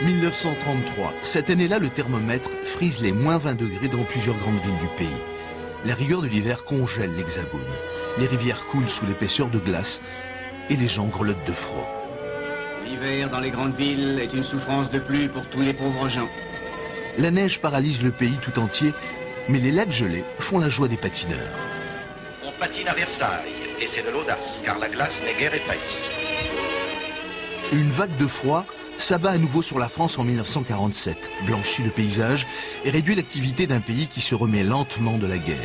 1933. Cette année-là, le thermomètre frise les moins 20 degrés dans plusieurs grandes villes du pays. La rigueur de l'hiver congèle l'Hexagone. Les rivières coulent sous l'épaisseur de glace et les gens grelottent de froid. L'hiver dans les grandes villes est une souffrance de plus pour tous les pauvres gens. La neige paralyse le pays tout entier, mais les lacs gelés font la joie des patineurs. On patine à Versailles, et c'est de l'audace, car la glace n'est guère épaisse. Une vague de froid s'abat à nouveau sur la France en 1947, blanchit le paysage et réduit l'activité d'un pays qui se remet lentement de la guerre.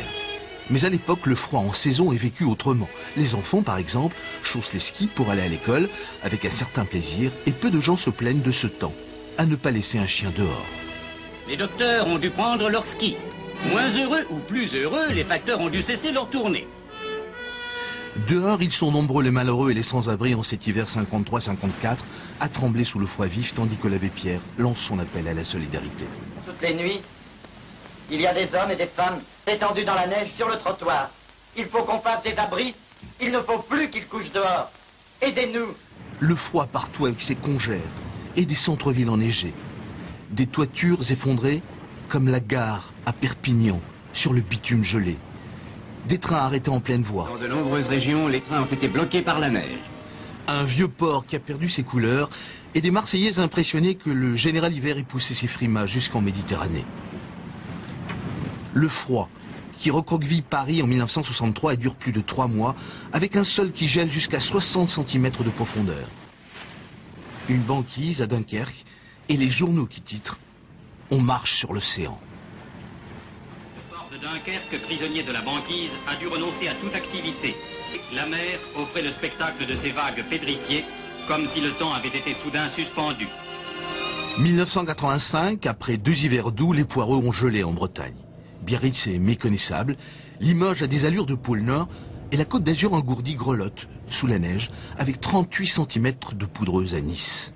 Mais à l'époque, le froid en saison est vécu autrement. Les enfants, par exemple, chaussent les skis pour aller à l'école avec un certain plaisir et peu de gens se plaignent de ce temps, à ne pas laisser un chien dehors. Les docteurs ont dû prendre leur ski. Moins heureux ou plus heureux, les facteurs ont dû cesser leur tournée. Dehors, ils sont nombreux les malheureux et les sans-abri en cet hiver 53-54, à trembler sous le froid vif, tandis que l'abbé Pierre lance son appel à la solidarité. Toutes les nuits, il y a des hommes et des femmes étendus dans la neige sur le trottoir. Il faut qu'on fasse des abris, il ne faut plus qu'ils couchent dehors. Aidez-nous. Le froid partout avec ses congères et des centres-villes enneigés. Des toitures effondrées comme la gare à Perpignan sur le bitume gelé. Des trains arrêtés en pleine voie. Dans de nombreuses régions, les trains ont été bloqués par la neige. Un vieux port qui a perdu ses couleurs et des Marseillais impressionnés que le général hiver ait poussé ses frimas jusqu'en Méditerranée. Le froid qui recroqueville Paris en 1963 et dure plus de 3 mois avec un sol qui gèle jusqu'à 60 cm de profondeur. Une banquise à Dunkerque et les journaux qui titrent « On marche sur l'océan ». Le port de Dunkerque, prisonnier de la banquise, a dû renoncer à toute activité. La mer offrait le spectacle de ces vagues pétrifiées, comme si le temps avait été soudain suspendu. 1985, après 2 hivers doux, les poireux ont gelé en Bretagne. Biarritz est méconnaissable, Limoges a des allures de pôle Nord et la Côte d'Azur engourdie grelotte sous la neige avec 38 cm de poudreuse à Nice.